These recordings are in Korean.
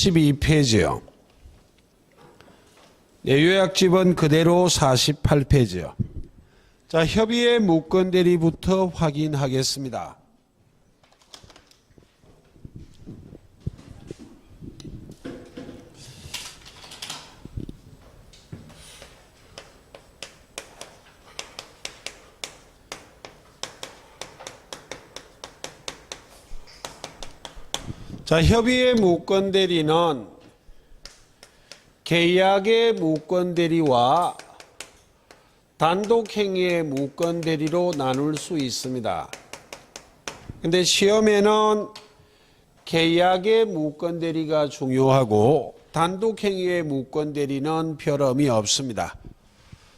12페이지요. 요약집은 그대로 48페이지요. 자, 협의의 무권 대리부터 확인하겠습니다. 자, 협의의 무권 대리는 계약의 무권 대리와 단독 행위의 무권 대리로 나눌 수 있습니다. 근데 시험에는 계약의 무권 대리가 중요하고 단독 행위의 무권 대리는 별 의미 없습니다.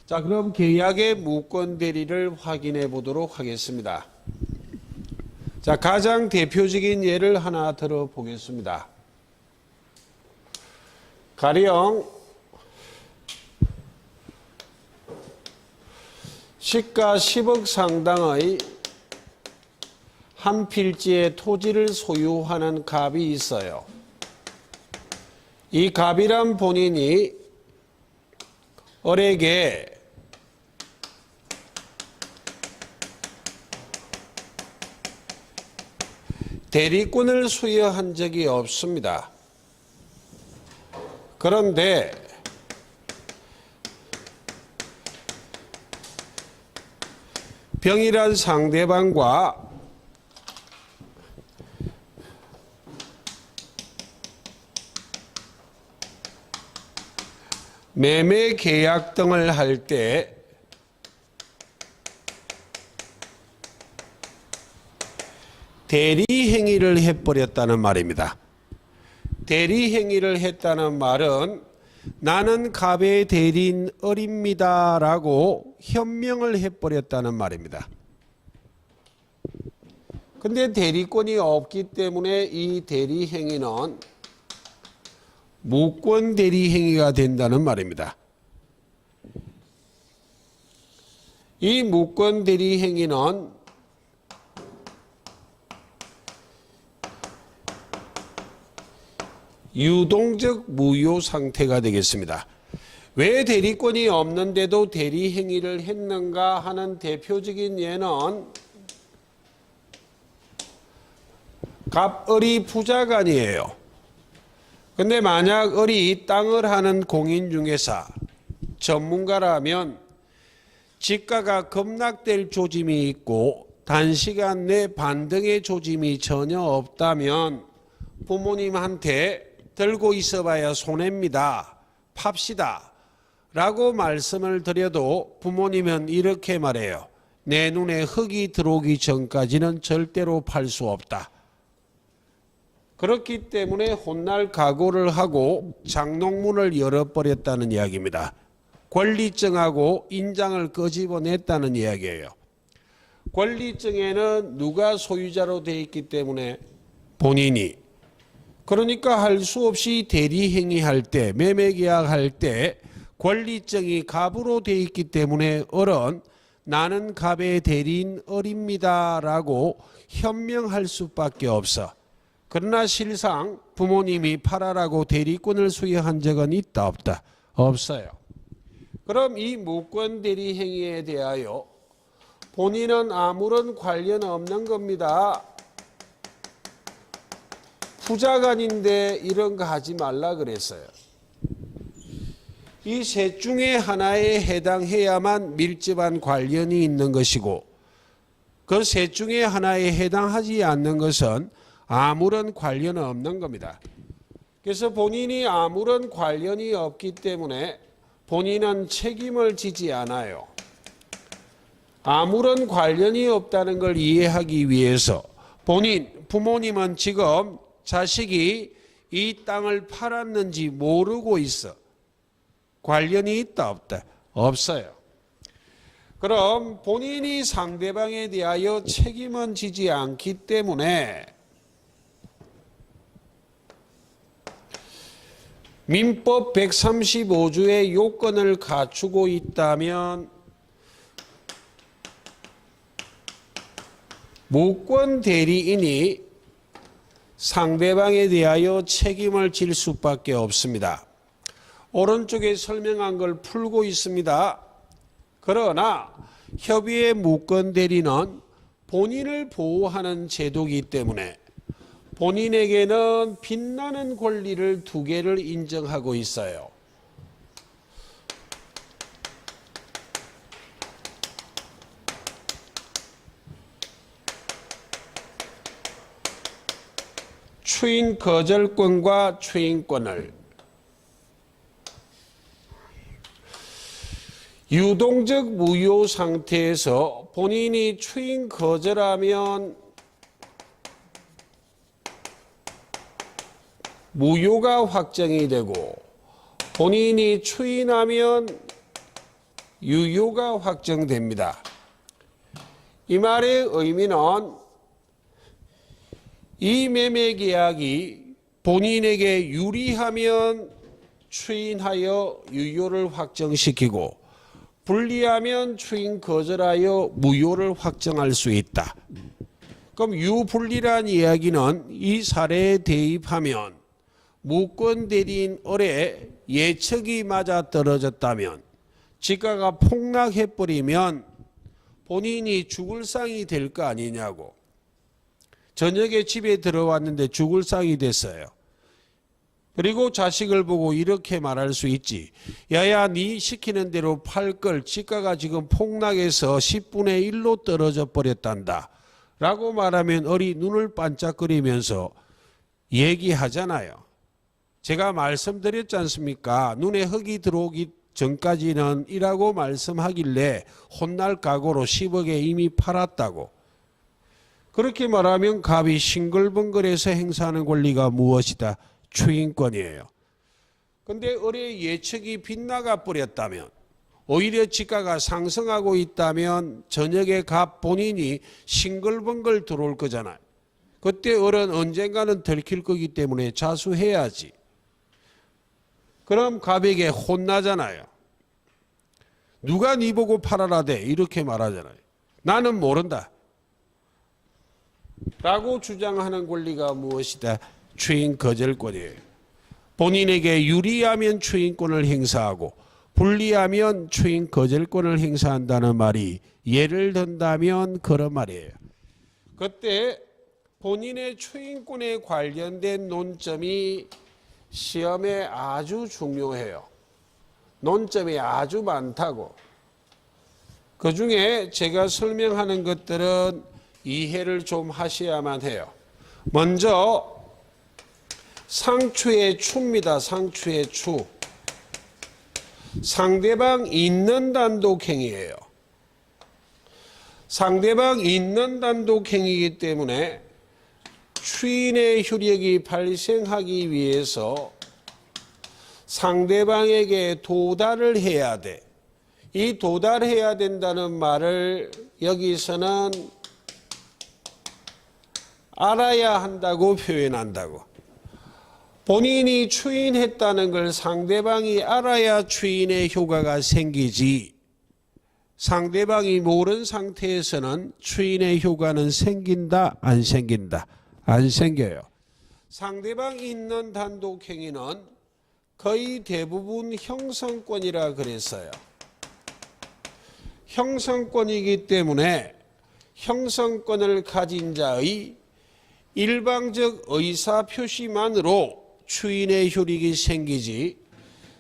자, 그럼 계약의 무권 대리를 확인해 보도록 하겠습니다. 자, 가장 대표적인 예를 하나 들어보겠습니다. 가령 시가 10억 상당의 한 필지의 토지를 소유하는 갑이 있어요. 이 갑이란 본인이 을에게 대리권을 수여한 적이 없습니다. 그런데 병이란 상대방과 매매 계약 등을 할 때 대리 행위를 해버렸다는 말입니다. 대리 행위를 했다는 말은 나는 갑의 대리인 을입니다 라고 현명을 해버렸다는 말입니다. 근데 대리권이 없기 때문에 이 대리 행위는 무권 대리 행위가 된다는 말입니다. 이 무권 대리 행위는 유동적 무효 상태가 되겠습니다. 왜 대리권이 없는데도 대리 행위를 했는가 하는 대표적인 예는 갑을이 부자간이에요. 근데 만약 을이 땅을 하는 공인중개사 전문가라면 지가가 급락될 조짐이 있고 단시간 내 반등의 조짐이 전혀 없다면 부모님한테 들고 있어봐야 손해입니다. 팝시다. 라고 말씀을 드려도 부모님은 이렇게 말해요. 내 눈에 흙이 들어오기 전까지는 절대로 팔 수 없다. 그렇기 때문에 혼날 각오를 하고 장롱문을 열어버렸다는 이야기입니다. 권리증하고 인장을 끄집어냈다는 이야기예요. 권리증에는 누가 소유자로 되어 있기 때문에 본인이, 그러니까 할 수 없이 대리행위할 때, 매매계약할 때 권리증이 갑으로 되어 있기 때문에 을은 나는 갑의 대리인 을입니다 라고 현명할 수밖에 없어. 그러나 실상 부모님이 팔아라고 대리권을 수여한 적은 있다 없다? 없어요. 그럼 이 무권 대리 행위에 대하여 본인은 아무런 관련 없는 겁니다. 부자간인데 이런 거 하지 말라 그랬어요. 이 셋 중에 하나에 해당해야만 밀접한 관련이 있는 것이고 그 셋 중에 하나에 해당하지 않는 것은 아무런 관련 없는 겁니다. 그래서 본인이 아무런 관련이 없기 때문에 본인은 책임을 지지 않아요. 아무런 관련이 없다는 걸 이해하기 위해서 부모님은 지금 자식이 이 땅을 팔았는지 모르고 있어. 관련이 있다 없다? 없어요. 그럼 본인이 상대방에 대하여 책임은 지지 않기 때문에 민법 135조의 요건을 갖추고 있다면 무권 대리인이 상대방에 대하여 책임을 질 수밖에 없습니다. 오른쪽에 설명한 걸 풀고 있습니다. 그러나 협의의 무권 대리는 본인을 보호하는 제도이기 때문에 본인에게는 빛나는 권리를 두 개를 인정하고 있어요. 추인 거절권과 추인권을 유동적 무효 상태에서 본인이 추인 거절하면 무효가 확정이 되고 본인이 추인하면 유효가 확정됩니다. 이 말의 의미는 이 매매 계약이 본인에게 유리하면 추인하여 유효를 확정시키고 불리하면 추인 거절하여 무효를 확정할 수 있다. 그럼 유불리란 이야기는 이 사례에 대입하면 무권 대리인의 예측이 맞아떨어졌다면 지가가 폭락해버리면 본인이 죽을 상이 될 거 아니냐고. 저녁에 집에 들어왔는데 죽을 상이 됐어요. 그리고 자식을 보고 이렇게 말할 수 있지. 야야, 네 시키는 대로 팔 걸 지가가 지금 폭락해서 10분의 1로 떨어져 버렸단다. 라고 말하면 어리 눈을 반짝거리면서 얘기하잖아요. 제가 말씀드렸지 않습니까? 눈에 흙이 들어오기 전까지는 이라고 말씀하길래 혼날 각오로 10억에 이미 팔았다고. 그렇게 말하면 갑이 싱글벙글해서 행사하는 권리가 무엇이다? 추인권이에요. 그런데 을의 예측이 빗나가 버렸다면, 오히려 지가가 상승하고 있다면 저녁에 갑 본인이 싱글벙글 들어올 거잖아요. 그때 을은 언젠가는 들킬 거기 때문에 자수해야지. 그럼 갑에게 혼나잖아요. 누가 네 보고 팔아라대 이렇게 말하잖아요. 나는 모른다. 라고 주장하는 권리가 무엇이다? 추인 거절권이에요. 본인에게 유리하면 추인권을 행사하고 불리하면 추인 거절권을 행사한다는 말이 예를 든다면 그런 말이에요. 그때 본인의 추인권에 관련된 논점이 시험에 아주 중요해요. 논점이 아주 많다고. 그 중에 제가 설명하는 것들은 이해를 좀 하셔야만 해요. 먼저 상추의 추입니다. 상추의 추. 상대방 있는 단독행위예요. 상대방 있는 단독행위이기 때문에 추인의 효력이 발생하기 위해서 상대방에게 도달을 해야 돼. 이 도달해야 된다는 말을 여기서는 알아야 한다고 표현한다고. 본인이 추인했다는 걸 상대방이 알아야 추인의 효과가 생기지, 상대방이 모르는 상태에서는 추인의 효과는 생긴다, 안 생긴다? 안 생겨요. 상대방 있는 단독행위는 거의 대부분 형성권이라 그랬어요. 형성권이기 때문에 형성권을 가진 자의 일방적 의사표시만으로 추인의 효력이 생기지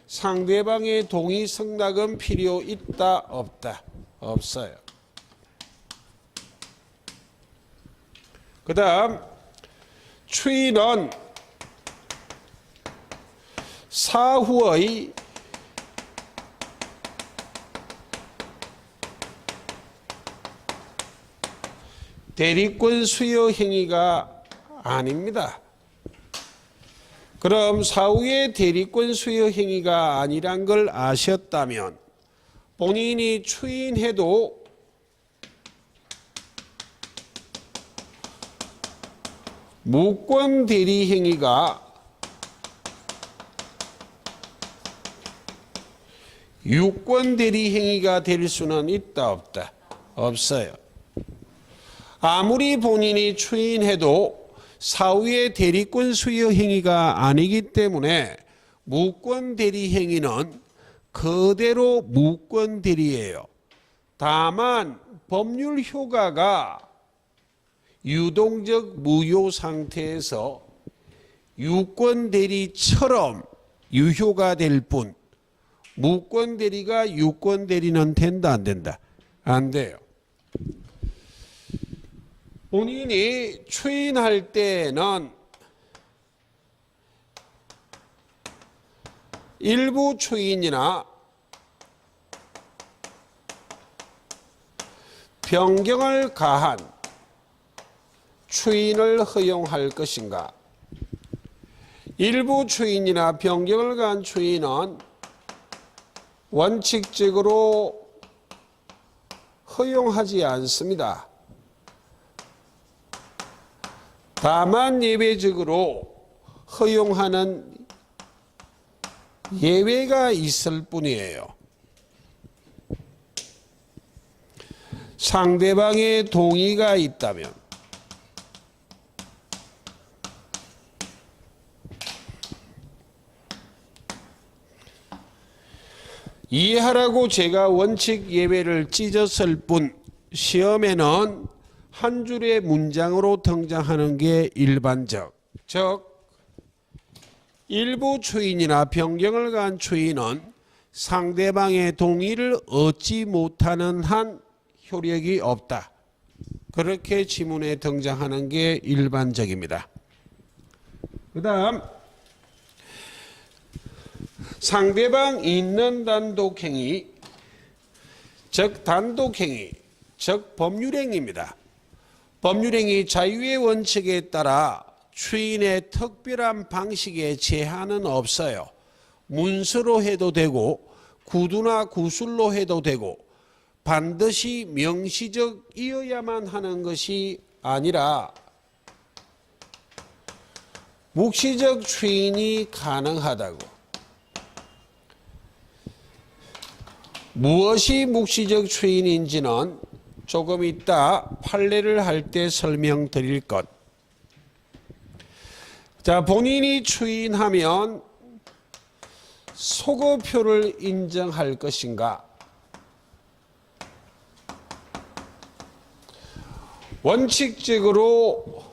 상대방의 동의 승낙은 필요 있다 없다? 없어요. 그 다음 추인은 사후의 대리권 수여 행위가 아닙니다. 그럼 사후의 대리권 수여 행위가 아니란 걸 아셨다면 본인이 추인해도 무권 대리 행위가 유권 대리 행위가 될 수는 있다 없다? 없어요. 아무리 본인이 추인해도 사후의 대리권 수여 행위가 아니기 때문에 무권 대리 행위는 그대로 무권 대리예요. 다만 법률 효과가 유동적 무효 상태에서 유권 대리처럼 유효가 될 뿐, 무권 대리가 유권 대리는 된다 안 된다? 안 돼요. 본인이 추인할 때는 일부 추인이나 변경을 가한 추인을 허용할 것인가? 일부 추인이나 변경을 가한 추인은 원칙적으로 허용하지 않습니다. 다만 예외적으로 허용하는 예외가 있을 뿐이에요. 상대방의 동의가 있다면, 이해하라고 제가 원칙 예외를 찢었을 뿐 시험에는 한 줄의 문장으로 등장하는 게 일반적, 즉 일부 추인이나 변경을 가한 추인은 상대방의 동의를 얻지 못하는 한 효력이 없다. 그렇게 지문에 등장하는 게 일반적입니다. 그 다음 상대방 있는 단독행위, 즉 단독행위, 즉 법률행위입니다. 법률행위 자유의 원칙에 따라 추인의 특별한 방식에 제한은 없어요. 문서로 해도 되고 구두나 구술로 해도 되고 반드시 명시적이어야만 하는 것이 아니라 묵시적 추인이 가능하다고. 무엇이 묵시적 추인인지는 조금 이따 판례를 할 때 설명드릴 것. 자, 본인이 추인하면 소거표를 인정할 것인가? 원칙적으로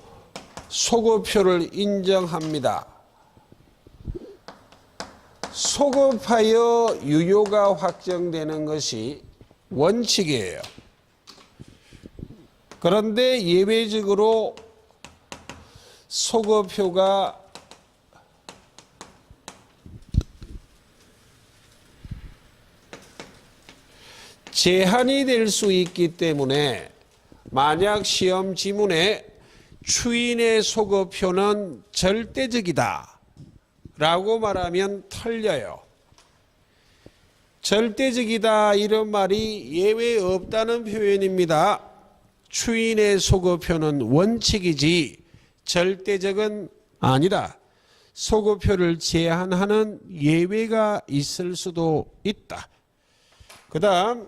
소거표를 인정합니다. 소급하여 유효가 확정되는 것이 원칙이에요. 그런데 예외적으로 소거표가 제한이 될 수 있기 때문에 만약 시험 지문에 추인의 소거표는 절대적이다 라고 말하면 틀려요. 절대적이다 이런 말이 예외 없다는 표현입니다. 추인의 소거표는 원칙이지 절대적은 아니다. 소거표를 제한하는 예외가 있을 수도 있다. 그 다음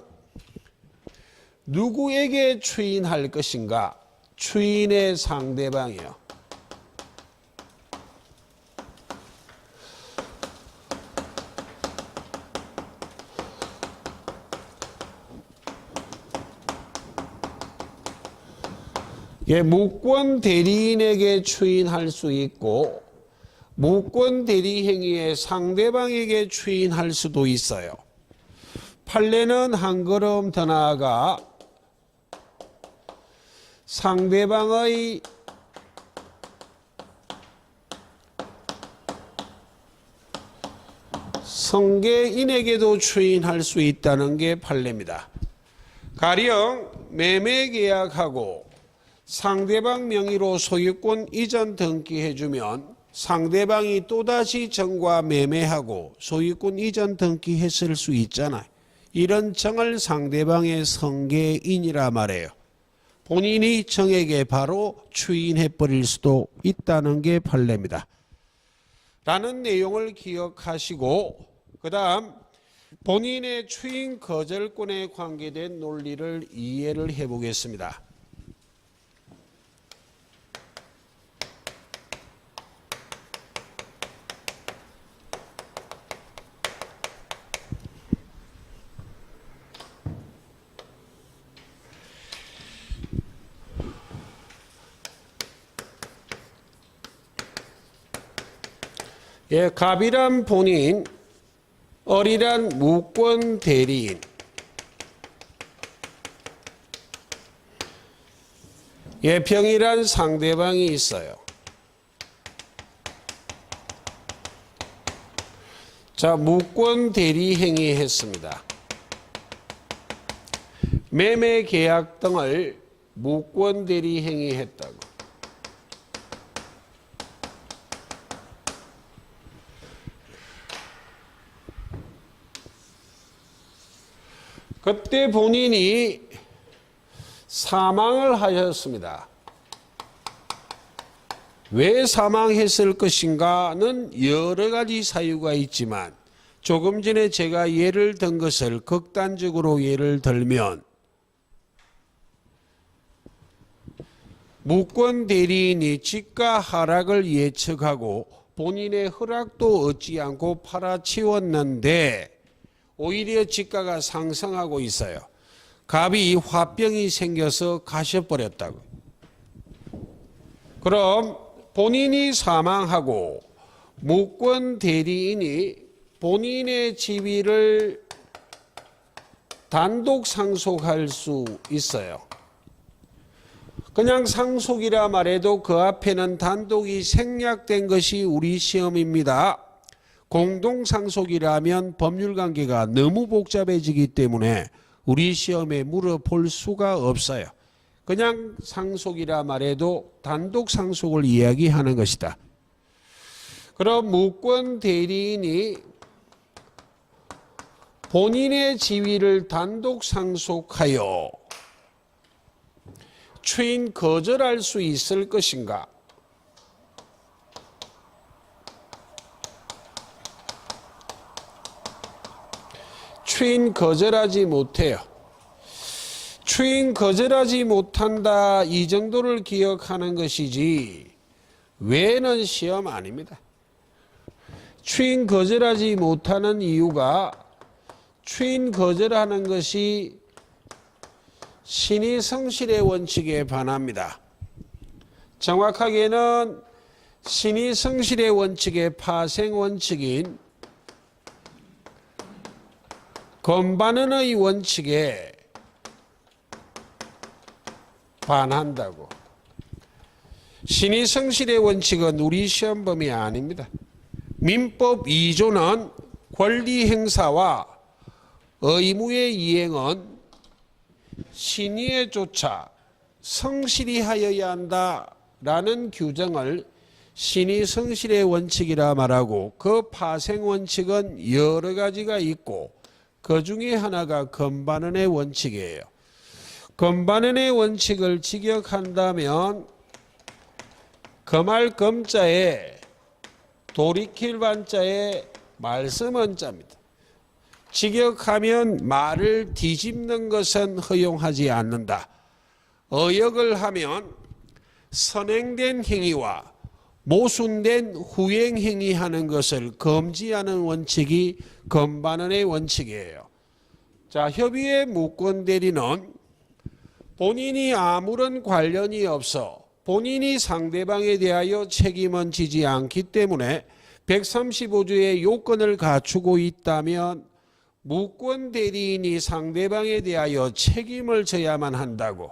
누구에게 추인할 것인가? 추인의 상대방이요. 무권 대리인에게 추인할 수 있고 무권 대리 행위의 상대방에게 추인할 수도 있어요. 판례는 한 걸음 더 나아가 상대방의 성계인에게도 추인할 수 있다는 게 판례입니다. 가령 매매계약하고 상대방 명의로 소유권 이전 등기해주면 상대방이 또다시 정과 매매하고 소유권 이전 등기했을 수 있잖아요. 이런 정을 상대방의 성계인이라 말해요. 본인이 정에게 바로 추인해버릴 수도 있다는 게 판례입니다. 라는 내용을 기억하시고 그 다음 본인의 추인 거절권에 관계된 논리를 이해를 해보겠습니다. 예, 갑이란 본인, 을이란 무권 대리인. 예, 병이란 상대방이 있어요. 자, 무권 대리 행위했습니다. 매매 계약 등을 무권 대리 행위했다고. 그때 본인이 사망을 하였습니다. 왜 사망했을 것인가는 여러 가지 사유가 있지만 조금 전에 제가 예를 든 것을 극단적으로 예를 들면 무권 대리인이 지가 하락을 예측하고 본인의 허락도 얻지 않고 팔아치웠는데 오히려 지가가 상승하고 있어요. 갑이 화병이 생겨서 가셔버렸다고. 그럼 본인이 사망하고 무권 대리인이 본인의 지위를 단독 상속할 수 있어요. 그냥 상속이라 말해도 그 앞에는 단독이 생략된 것이 우리 시험입니다. 공동상속이라면 법률관계가 너무 복잡해지기 때문에 우리 시험에 물어볼 수가 없어요. 그냥 상속이라 말해도 단독 상속을 이야기하는 것이다. 그럼 무권 대리인이 본인의 지위를 단독 상속하여 추인 거절할 수 있을 것인가? 추인 거절하지 못해요. 추인 거절하지 못한다 이 정도를 기억하는 것이지 외에는 시험 아닙니다. 추인 거절하지 못하는 이유가 추인 거절하는 것이 신의 성실의 원칙에 반합니다. 정확하게는 신의 성실의 원칙의 파생 원칙인 건반언의 원칙에 반한다고. 신의 성실의 원칙은 우리 시험 범위 아닙니다. 민법 2조는 권리 행사와 의무의 이행은 신의에 쫓아 성실히 하여야 한다라는 규정을 신의 성실의 원칙이라 말하고 그 파생 원칙은 여러 가지가 있고 그 중에 하나가 건반언의 원칙이에요. 건반언의 원칙을 직역한다면 금할 금자에 돌이킬 반자에 말씀 원자입니다. 직역하면 말을 뒤집는 것은 허용하지 않는다. 어역을 하면 선행된 행위와 모순된 후행 행위하는 것을 금지하는 원칙이 건반언의 원칙이에요. 자, 협의의 무권 대리는 본인이 아무런 관련이 없어 본인이 상대방에 대하여 책임은 지지 않기 때문에 135조의 요건을 갖추고 있다면 무권 대리인이 상대방에 대하여 책임을 져야만 한다고.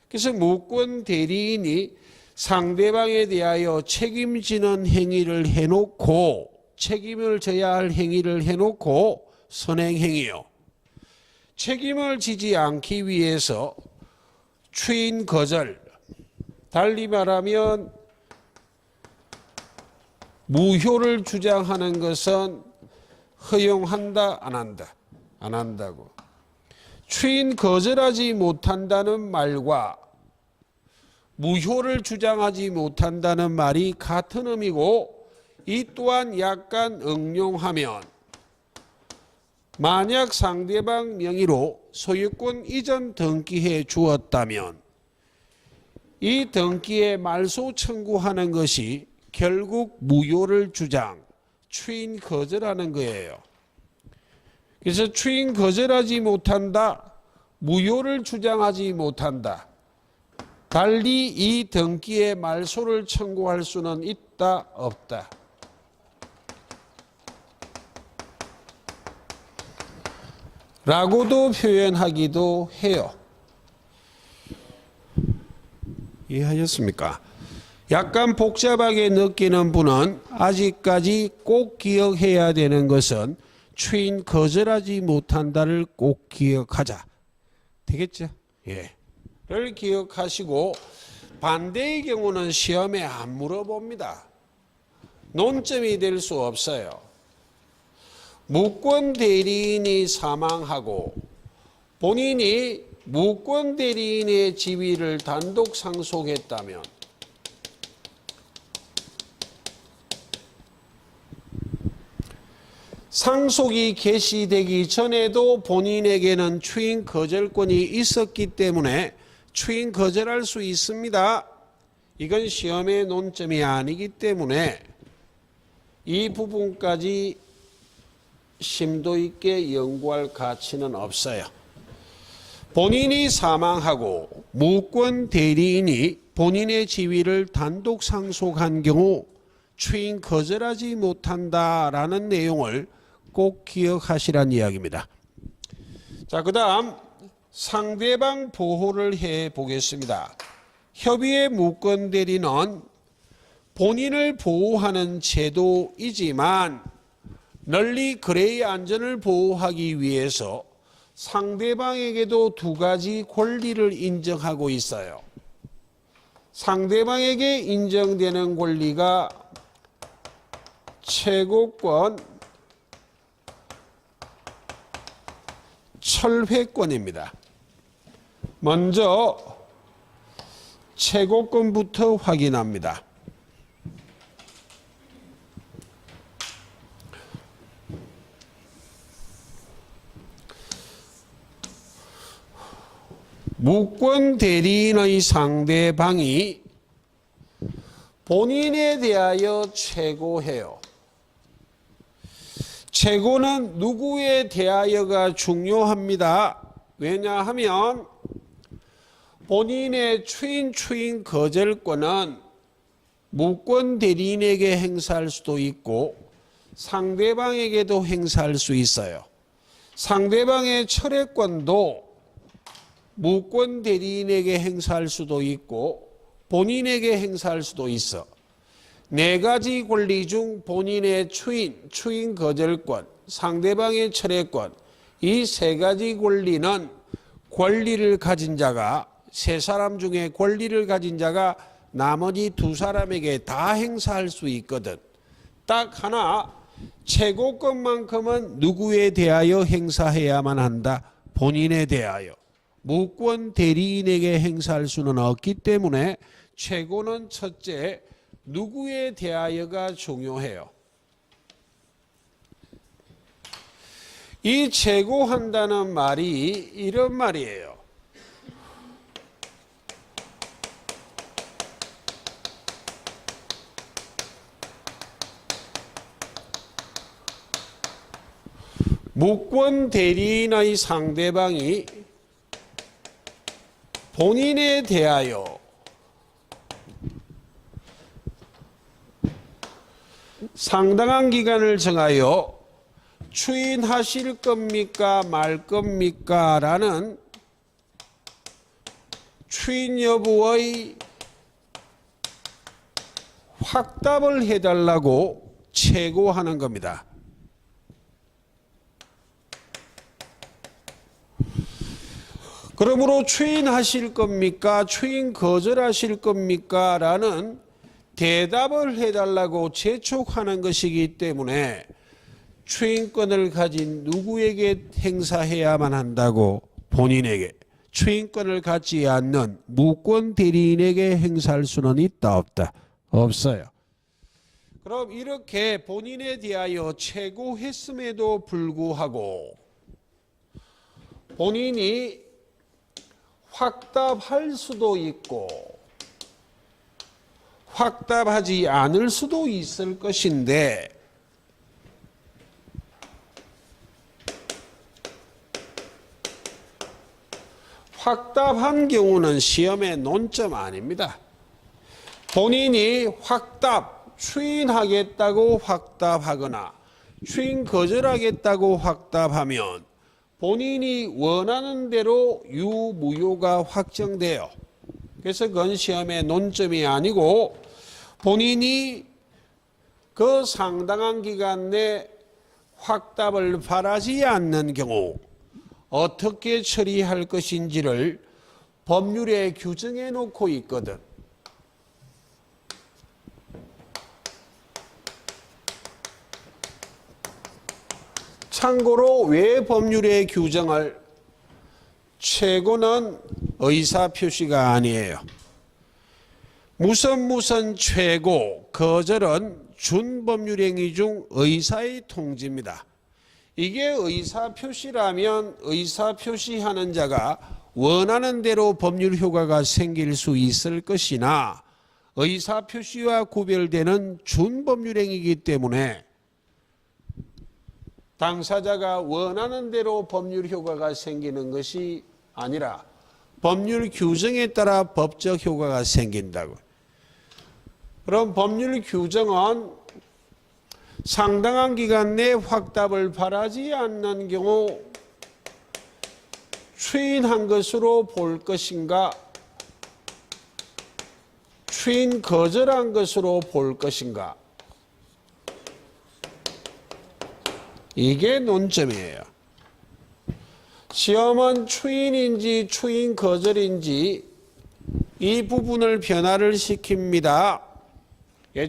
그래서 무권 대리인이 상대방에 대하여 책임지는 행위를 해놓고 책임을 져야 할 행위를 해놓고 선행행위요. 책임을 지지 않기 위해서 추인 거절, 달리 말하면 무효를 주장하는 것은 허용한다 안 한다? 안 한다고. 추인 거절하지 못한다는 말과 무효를 주장하지 못한다는 말이 같은 의미고 이 또한 약간 응용하면 만약 상대방 명의로 소유권 이전 등기해 주었다면 이 등기에 말소 청구하는 것이 결국 무효를 주장, 추인 거절하는 거예요. 그래서 추인 거절하지 못한다, 무효를 주장하지 못한다. 달리 이 등기에 말소를 청구할 수는 있다, 없다. 라고도 표현하기도 해요. 이해하셨습니까? 약간 복잡하게 느끼는 분은 아직까지 꼭 기억해야 되는 것은 추인 거절하지 못한다를 꼭 기억하자. 되겠죠? 예. 를 기억하시고 반대의 경우는 시험에 안 물어봅니다. 논점이 될 수 없어요. 무권 대리인이 사망하고 본인이 무권 대리인의 지위를 단독 상속했다면 상속이 개시되기 전에도 본인에게는 추인 거절권이 있었기 때문에 추인 거절할 수 있습니다. 이건 시험의 논점이 아니기 때문에 이 부분까지 심도 있게 연구할 가치는 없어요. 본인이 사망하고 무권 대리인이 본인의 지위를 단독 상속한 경우 추인 거절하지 못한다라는 내용을 꼭 기억하시란 이야기입니다. 자, 그 다음 상대방 보호를 해 보겠습니다. 협의의 무권 대리는 본인을 보호하는 제도이지만 널리 거래의 안전을 보호하기 위해서 상대방에게도 두 가지 권리를 인정하고 있어요. 상대방에게 인정되는 권리가 최고권, 철회권입니다. 먼저 최고권부터 확인합니다. 무권 대리인의 상대방이 본인에 대하여 최고해요. 최고는 누구에 대하여가 중요합니다. 왜냐하면 본인의 추인 거절권은 무권 대리인에게 행사할 수도 있고 상대방에게도 행사할 수 있어요. 상대방의 철회권도 무권 대리인에게 행사할 수도 있고 본인에게 행사할 수도 있어. 네 가지 권리 중 본인의 추인 거절권, 상대방의 철회권, 이 세 가지 권리는 권리를 가진 자가, 세 사람 중에 권리를 가진 자가 나머지 두 사람에게 다 행사할 수 있거든. 딱 하나, 최고권만큼은 누구에 대하여 행사해야만 한다? 본인에 대하여. 무권 대리인에게 행사할 수는 없기 때문에 최고는 첫째, 누구에 대하여가 중요해요. 이 최고한다는 말이 이런 말이에요. 무권 대리인의 상대방이 본인에 대하여 상당한 기간을 정하여 추인하실 겁니까 말 겁니까 라는 추인 여부의 확답을 해달라고 최고하는 겁니다. 그러므로 추인하실 겁니까? 추인 거절하실 겁니까? 라는 대답을 해달라고 재촉하는 것이기 때문에 추인권을 가진 누구에게 행사해야만 한다고? 본인에게. 추인권을 갖지 않는 무권 대리인에게 행사할 수는 있다 없다? 없어요. 그럼 이렇게 본인에 대하여 최고했음에도 불구하고 본인이 확답할 수도 있고 확답하지 않을 수도 있을 것인데 확답한 경우는 시험의 논점 아닙니다. 본인이 추인하겠다고 확답하거나 추인 거절하겠다고 확답하면 본인이 원하는 대로 유무효가 확정돼요. 그래서 그건 시험의 논점이 아니고 본인이 그 상당한 기간 내 확답을 바라지 않는 경우 어떻게 처리할 것인지를 법률에 규정해 놓고 있거든. 참고로 왜 법률의 규정을 최고는 의사표시가 아니에요. 무슨 최고, 거절은 준법률행위 중 의사의 통지입니다. 이게 의사표시라면 의사표시하는 자가 원하는 대로 법률 효과가 생길 수 있을 것이나 의사표시와 구별되는 준법률행위이기 때문에 당사자가 원하는 대로 법률 효과가 생기는 것이 아니라 법률 규정에 따라 법적 효과가 생긴다고. 그럼 법률 규정은 상당한 기간 내 확답을 바라지 않는 경우 추인한 것으로 볼 것인가, 추인 거절한 것으로 볼 것인가. 이게 논점이에요. 시험은 추인인지 추인 거절인지 이 부분을 변화를 시킵니다.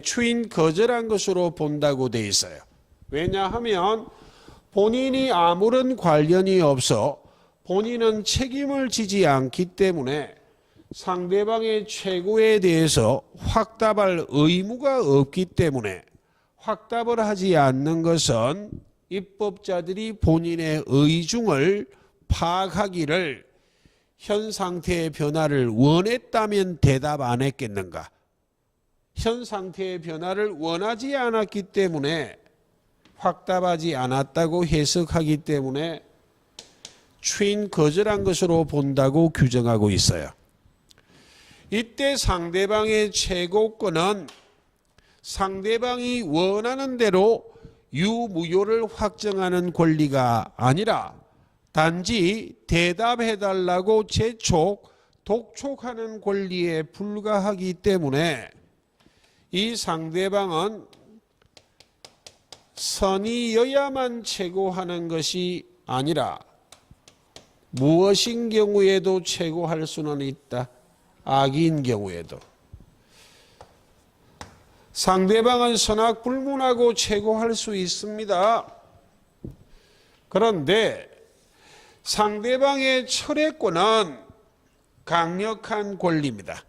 추인 거절한 것으로 본다고 돼 있어요. 왜냐하면 본인이 아무런 관련이 없어 본인은 책임을 지지 않기 때문에 상대방의 최고에 대해서 확답할 의무가 없기 때문에 확답을 하지 않는 것은 입법자들이 본인의 의중을 파악하기를 현 상태의 변화를 원했다면 대답 안 했겠는가? 현 상태의 변화를 원하지 않았기 때문에 확답하지 않았다고 해석하기 때문에 추인 거절한 것으로 본다고 규정하고 있어요. 이때 상대방의 최고권은 상대방이 원하는 대로 유무효를 확정하는 권리가 아니라 단지 대답해달라고 재촉, 독촉하는 권리에 불과하기 때문에 이 상대방은 선의여야만 최고하는 것이 아니라 무엇인 경우에도 최고할 수는 있다. 악인 경우에도. 상대방은 선악불문하고 최고할 수 있습니다. 그런데 상대방의 철회권은 강력한 권리입니다.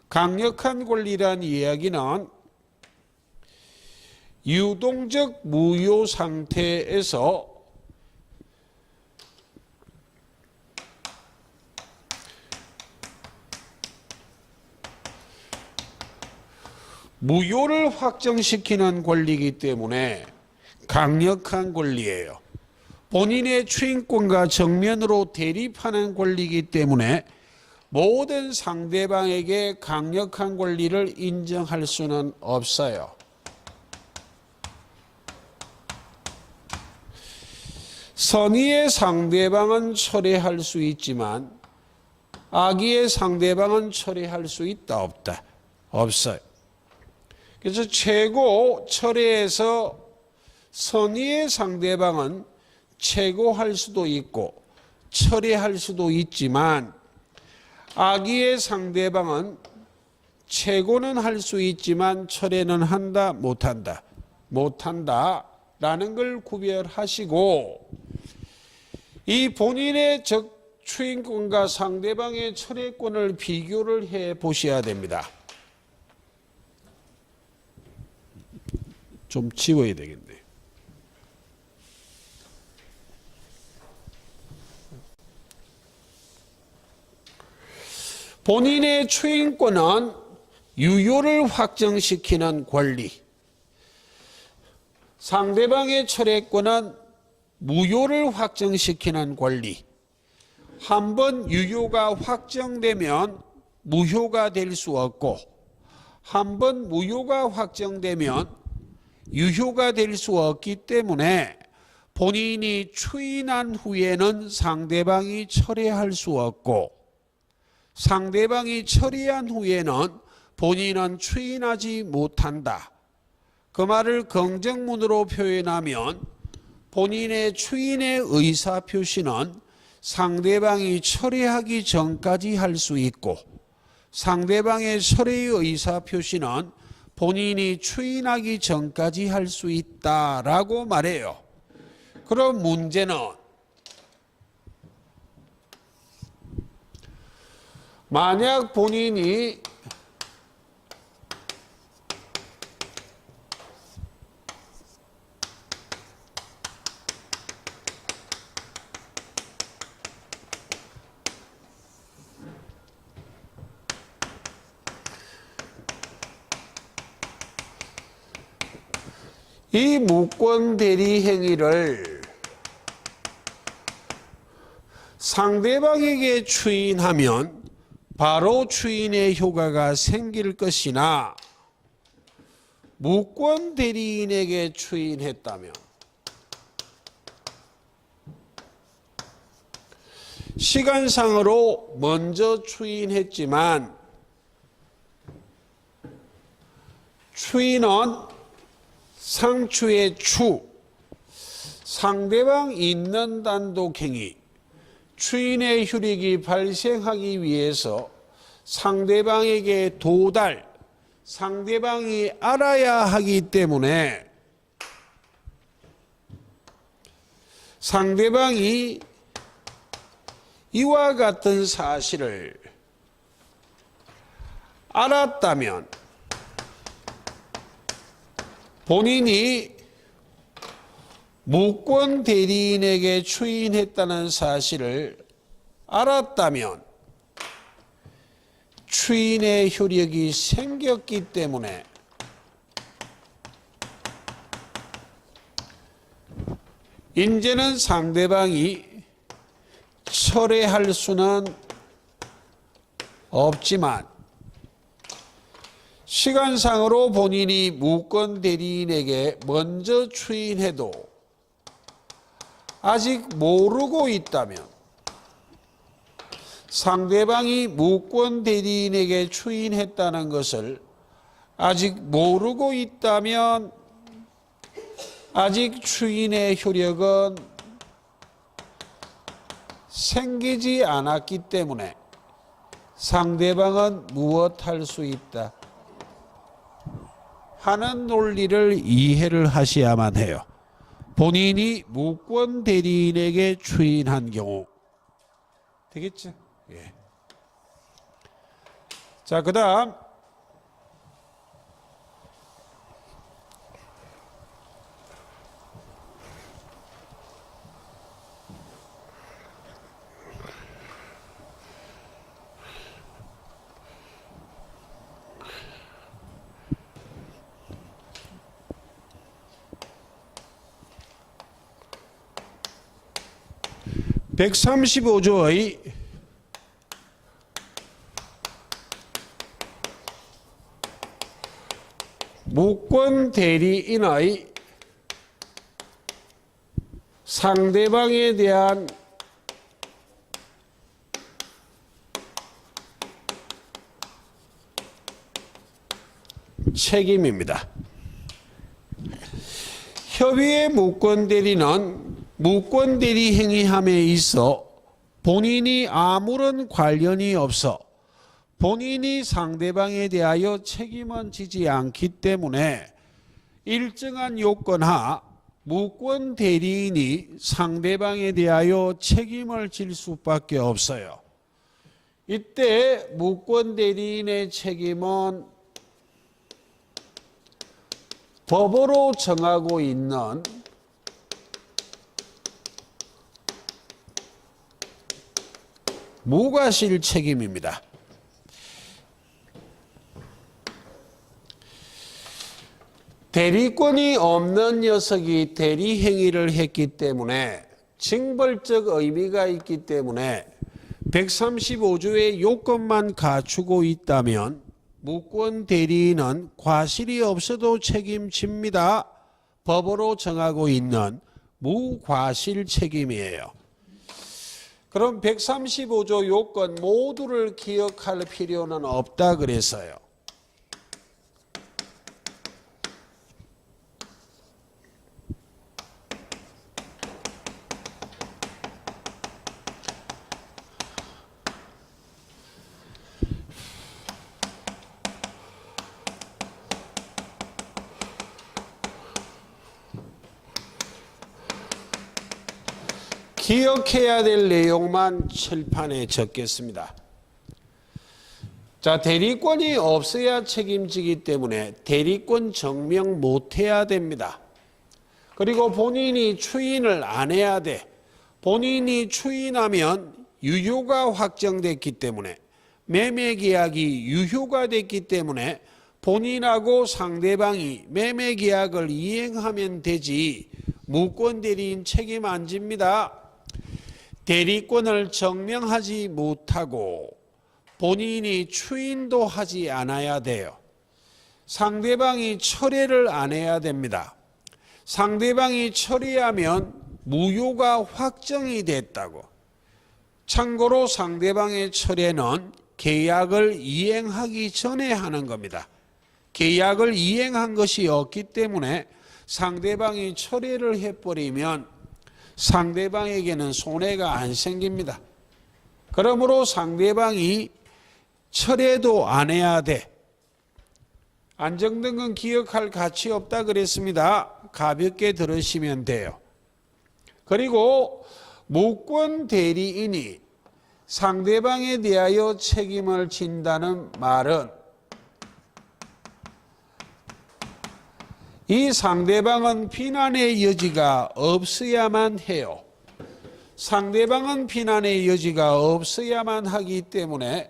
강력한 권리란 이야기는 유동적 무효 상태에서 무효를 확정시키는 권리이기 때문에 강력한 권리예요. 본인의 추인권과 정면으로 대립하는 권리이기 때문에 모든 상대방에게 강력한 권리를 인정할 수는 없어요. 선의의 상대방은 철회할 수 있지만 악의의 상대방은 철회할 수 있다 없다? 없어요. 그래서 최고 철회에서 선의의 상대방은 최고할 수도 있고 철회할 수도 있지만 악의의 상대방은 최고는 할 수 있지만 철회는 한다 못한다? 못한다라는 걸 구별하시고 이 본인의 추인권과 상대방의 철회권을 비교를 해 보셔야 됩니다. 좀 지워야 되겠네. 본인의 추인권은 유효를 확정시키는 권리, 상대방의 철회권은 무효를 확정시키는 권리. 한번 유효가 확정되면 무효가 될 수 없고 한번 무효가 확정되면 유효가 될 수 없기 때문에 본인이 추인한 후에는 상대방이 철회할 수 없고, 상대방이 철회한 후에는 본인은 추인하지 못한다. 그 말을 긍정문으로 표현하면 본인의 추인의 의사표시는 상대방이 철회하기 전까지 할 수 있고, 상대방의 철회의 의사표시는 본인이 추인하기 전까지 할 수 있다라고 말해요. 그럼 문제는 만약 본인이 이 무권 대리 행위를 상대방에게 추인하면 바로 추인의 효과가 생길 것이나, 무권 대리인에게 추인했다면 시간상으로 먼저 추인했지만 추인은 상추의 추, 상대방 있는 단독행위, 추인의 효력이 발생하기 위해서 상대방에게 도달, 상대방이 알아야 하기 때문에 상대방이 이와 같은 사실을 알았다면 본인이 무권 대리인에게 추인했다는 사실을 알았다면 추인의 효력이 생겼기 때문에 이제는 상대방이 철회할 수는 없지만 시간상으로 본인이 무권 대리인에게 먼저 추인해도 아직 모르고 있다면, 상대방이 무권 대리인에게 추인했다는 것을 아직 모르고 있다면 아직 추인의 효력은 생기지 않았기 때문에 상대방은 무엇할 수 있다 하는 논리를 이해를 하셔야만 해요. 본인이 무권 대리인에게 추인한 경우. 되겠죠? 예. 자, 그 다음 (135조의) 무권 대리인의 상대방에 대한 책임입니다. 협의의 무권 대리는 무권 대리 행위함에 있어 본인이 아무런 관련이 없어 본인이 상대방에 대하여 책임은 지지 않기 때문에 일정한 요건 하에 무권 대리인이 상대방에 대하여 책임을 질 수밖에 없어요. 이때 무권 대리인의 책임은 법으로 정하고 있는 무과실 책임입니다. 대리권이 없는 녀석이 대리 행위를 했기 때문에 징벌적 의미가 있기 때문에 135조의 요건만 갖추고 있다면 무권 대리인은 과실이 없어도 책임집니다. 법으로 정하고 있는 무과실 책임이에요. 그럼 135조 요건 모두를 기억할 필요는 없다 그랬어요. 기억해야 될 내용만 칠판에 적겠습니다. 자, 대리권이 없어야 책임지기 때문에 대리권 증명 못해야 됩니다. 그리고 본인이 추인을 안 해야 돼. 본인이 추인하면 유효가 확정됐기 때문에 매매계약이 유효가 됐기 때문에 본인하고 상대방이 매매계약을 이행하면 되지 무권대리인 책임 안 집니다. 대리권을 증명하지 못하고 본인이 추인도 하지 않아야 돼요. 상대방이 철회를 안 해야 됩니다. 상대방이 철회하면 무효가 확정이 됐다고. 참고로 상대방의 철회는 계약을 이행하기 전에 하는 겁니다. 계약을 이행한 것이 없기 때문에 상대방이 철회를 해버리면 상대방에게는 손해가 안 생깁니다. 그러므로 상대방이 철회도 안 해야 돼. 안정등은 기억할 가치 없다 그랬습니다. 가볍게 들으시면 돼요. 그리고 무권 대리인이 상대방에 대하여 책임을 진다는 말은 이 상대방은 비난의 여지가 없어야만 해요. 상대방은 비난의 여지가 없어야만 하기 때문에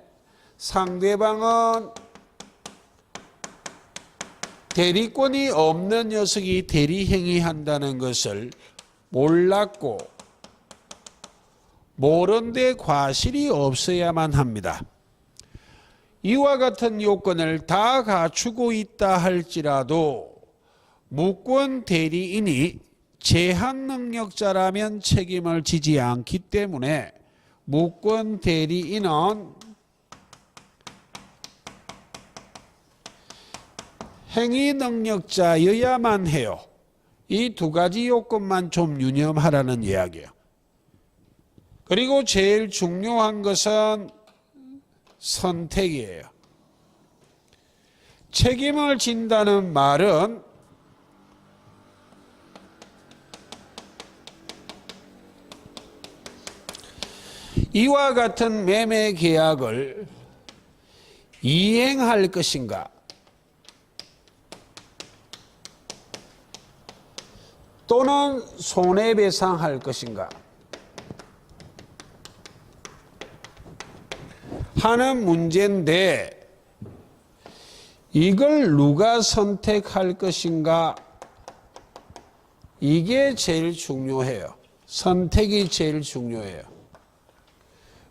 상대방은 대리권이 없는 녀석이 대리행위한다는 것을 몰랐고 모른데 과실이 없어야만 합니다. 이와 같은 요건을 다 갖추고 있다 할지라도 무권 대리인이 제한 능력자라면 책임을 지지 않기 때문에 무권 대리인은 행위 능력자여야만 해요. 이 두 가지 요건만 좀 유념하라는 이야기예요. 그리고 제일 중요한 것은 선택이에요. 책임을 진다는 말은 이와 같은 매매 계약을 이행할 것인가 또는 손해배상할 것인가 하는 문제인데 이걸 누가 선택할 것인가 이게 제일 중요해요. 선택이 제일 중요해요.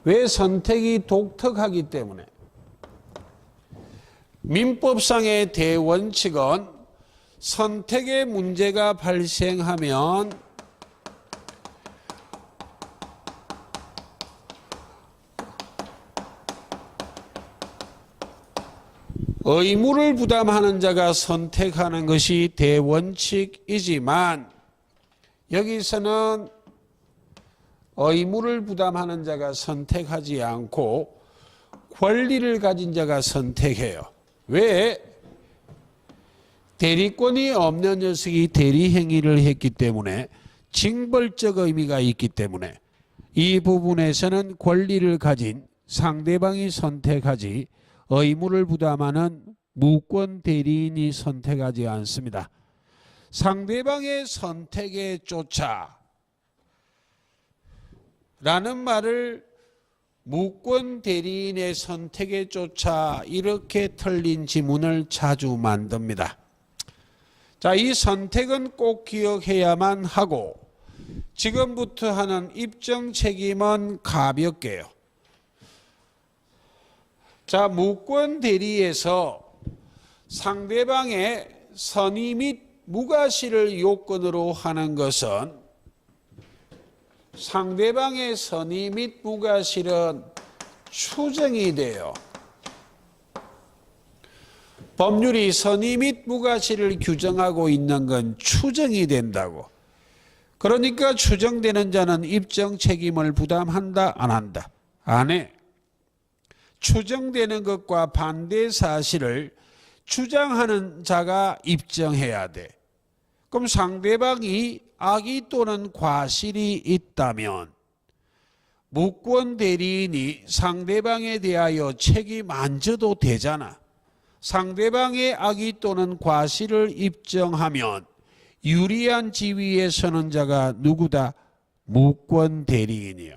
왜? 선택이 독특하기 때문에. 민법상의 대원칙은 선택의 문제가 발생하면 의무를 부담하는 자가 선택하는 것이 대원칙이지만 여기서는 의무를 부담하는 자가 선택하지 않고 권리를 가진 자가 선택해요. 왜? 대리권이 없는 녀석이 대리행위를 했기 때문에 징벌적 의미가 있기 때문에 이 부분에서는 권리를 가진 상대방이 선택하지 의무를 부담하는 무권 대리인이 선택하지 않습니다. 상대방의 선택에 쫓아 라는 말을 무권 대리인의 선택에 쫓아 이렇게 틀린 지문을 자주 만듭니다. 자, 이 선택은 꼭 기억해야만 하고 지금부터 하는 입증 책임은 가볍게요. 자, 무권 대리에서 상대방의 선의 및 무과실을 요건으로 하는 것은 상대방의 선의 및 무과실은 추정이 돼요. 법률이 선의 및 무과실을 규정하고 있는 건 추정이 된다고. 그러니까 추정되는 자는 입증 책임을 부담한다, 안 한다? 안 해. 추정되는 것과 반대 사실을 주장하는 자가 입증해야 돼. 그럼 상대방이 악의 또는 과실이 있다면 무권 대리인이 상대방에 대하여 책임 안 져도 되잖아. 상대방의 악의 또는 과실을 입증하면 유리한 지위에 서는 자가 누구다? 무권 대리인이요.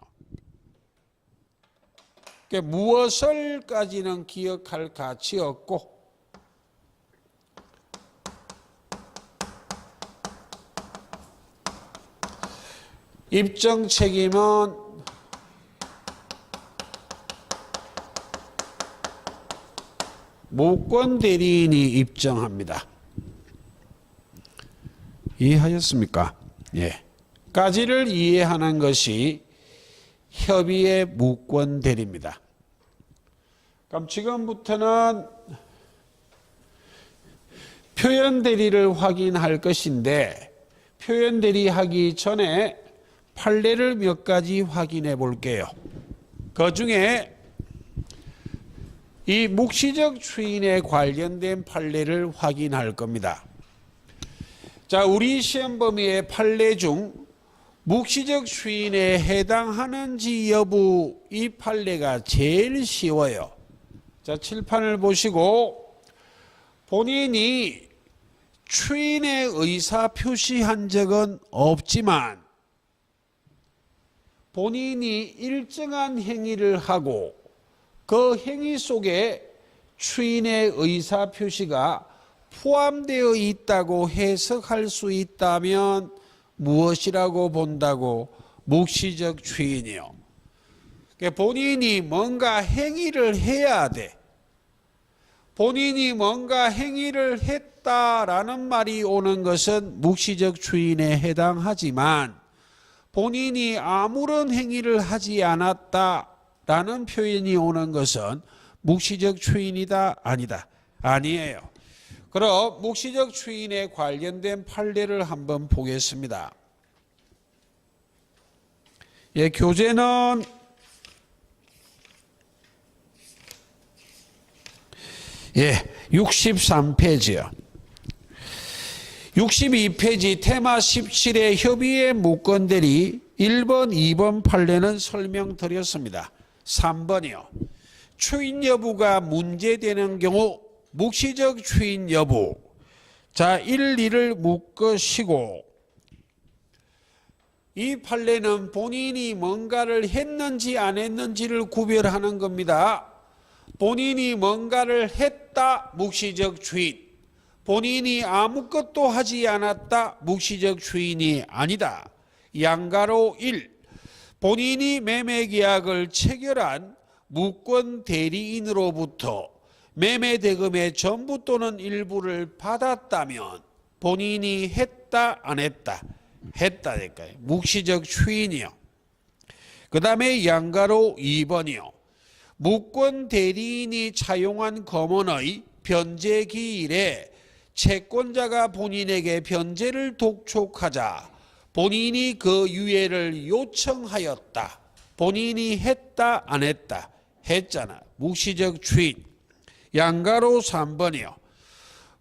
그러니까 무엇을까지는 기억할 가치 없고 입증 책임은 무권 대리인이 입증합니다. 이해하셨습니까? 예. 까지를 이해하는 것이 협의의 무권 대리입니다. 그럼 지금부터는 표현 대리를 확인할 것인데 표현 대리하기 전에 판례를 몇 가지 확인해 볼게요. 그 중에 이 묵시적 추인에 관련된 판례를 확인할 겁니다. 자, 우리 시험 범위의 판례 중 묵시적 추인에 해당하는지 여부 이 판례가 제일 쉬워요. 자, 칠판을 보시고 본인이 추인의 의사 표시한 적은 없지만 본인이 일정한 행위를 하고 그 행위 속에 추인의 의사 표시가 포함되어 있다고 해석할 수 있다면 무엇이라고 본다고? 묵시적 추인이요. 그러니까 본인이 뭔가 행위를 해야 돼. 본인이 뭔가 행위를 했다라는 말이 오는 것은 묵시적 추인에 해당하지만 본인이 아무런 행위를 하지 않았다라는 표현이 오는 것은 묵시적 추인이다, 아니다? 아니에요. 그럼 묵시적 추인에 관련된 판례를 한번 보겠습니다. 예, 교재는 예, 63페이지요. 62페이지 테마 17의 협의의 무권대리 1번, 2번 판례는 설명드렸습니다. 3번이요. 추인 여부가 문제되는 경우 묵시적 추인 여부. 자, 1, 2를 묶으시고 이 판례는 본인이 뭔가를 했는지 안 했는지를 구별하는 겁니다. 본인이 뭔가를 했다, 묵시적 추인. 본인이 아무것도 하지 않았다, 묵시적 추인이 아니다. 양가로 1. 본인이 매매계약을 체결한 무권 대리인으로부터 매매대금의 전부 또는 일부를 받았다면 본인이 했다, 안 했다? 했다 될까요? 묵시적 추인이요. 그 다음에 양가로 2번이요. 무권 대리인이 차용한 검언의 변제 기일에 채권자가 본인에게 변제를 독촉하자 본인이 그 유예를 요청하였다. 본인이 했다, 안 했다? 했잖아. 묵시적 추인. 양가로 3번이요.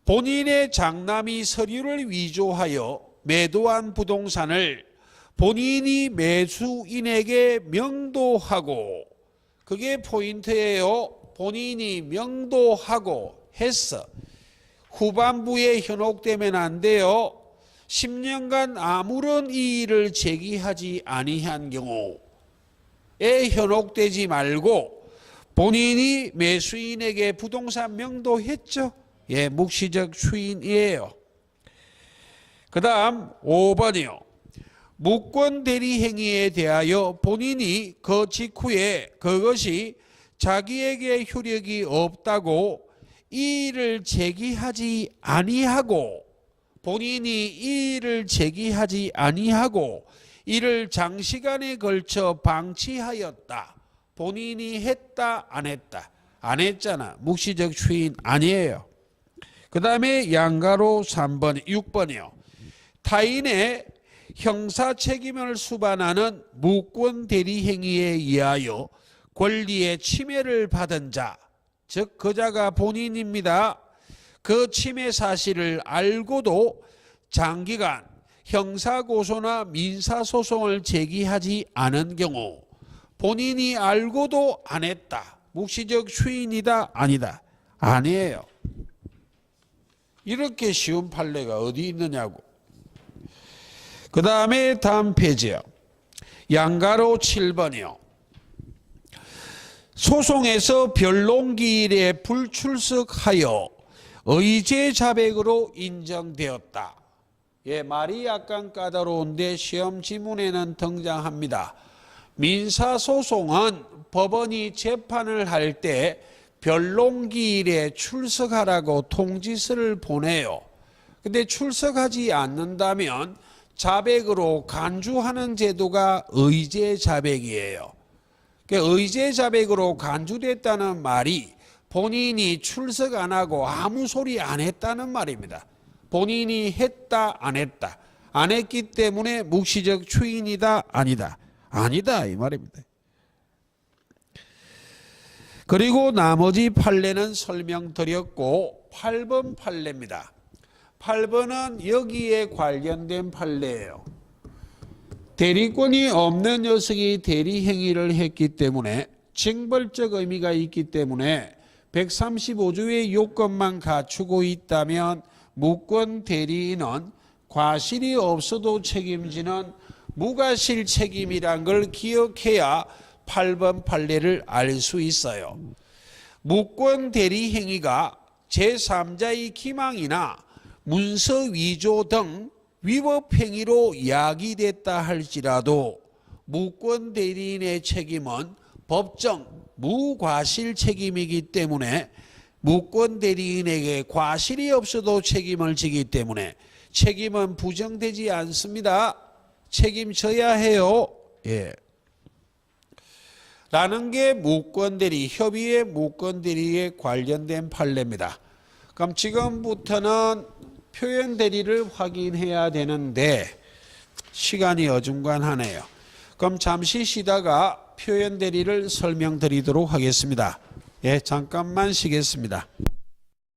본인의 장남이 서류를 위조하여 매도한 부동산을 본인이 매수인에게 명도하고, 그게 포인트예요. 본인이 명도하고 했어. 후반부에 현혹되면 안 돼요. 10년간 아무런 이의를 제기하지 아니한 경우에 현혹되지 말고 본인이 매수인에게 부동산 명도했죠. 예, 묵시적 추인이에요. 그 다음 5번이요. 무권 대리 행위에 대하여 본인이 그 직후에 그것이 자기에게 효력이 없다고 이의를 제기하지 아니하고, 본인이 이의를 제기하지 아니하고 이를 장시간에 걸쳐 방치하였다. 본인이 했다 안 했다? 안 했잖아. 묵시적 추인 아니에요. 그 다음에 양가로 3번 6번이요. 타인의 형사 책임을 수반하는 무권 대리 행위에 의하여 권리의 침해를 받은 자, 즉 그자가 본인입니다. 그 침해 사실을 알고도 장기간 형사고소나 민사소송을 제기하지 않은 경우 본인이 알고도 안 했다. 묵시적 추인이다 아니다? 아니에요. 이렇게 쉬운 판례가 어디 있느냐고. 그 다음에 다음 페이지요. 양가로 7번이요. 소송에서 변론기일에 불출석하여 의제 자백으로 인정되었다. 예, 말이 약간 까다로운데 시험 지문에는 등장합니다. 민사소송은 법원이 재판을 할 때 변론기일에 출석하라고 통지서를 보내요. 근데 출석하지 않는다면 자백으로 간주하는 제도가 의제 자백이에요. 의제 자백으로 간주됐다는 말이 본인이 출석 안 하고 아무 소리 안 했다는 말입니다. 본인이 했다 안 했다? 안 했기 때문에 묵시적 추인이다 아니다? 아니다 이 말입니다. 그리고 나머지 판례는 설명드렸고 8번 판례입니다. 8번은 여기에 관련된 판례예요. 대리권이 없는 녀석이 대리행위를 했기 때문에 징벌적 의미가 있기 때문에 135조의 요건만 갖추고 있다면 무권 대리인은 과실이 없어도 책임지는 무과실 책임이란 걸 기억해야 8번 판례를 알 수 있어요. 무권 대리 행위가 제3자의 기망이나 문서 위조 등 위법 행위로 야기됐다 할지라도 무권 대리인의 책임은 법정 무과실 책임이기 때문에 무권 대리인에게 과실이 없어도 책임을 지기 때문에 책임은 부정되지 않습니다. 책임져야 해요. 예. 라는 게 무권대리, 협의의 무권대리에 관련된 판례입니다. 그럼 지금부터는 표현대리를 확인해야 되는데 시간이 어중간하네요. 그럼 잠시 쉬다가 표현대리를 설명드리도록 하겠습니다. 예, 잠깐만 쉬겠습니다.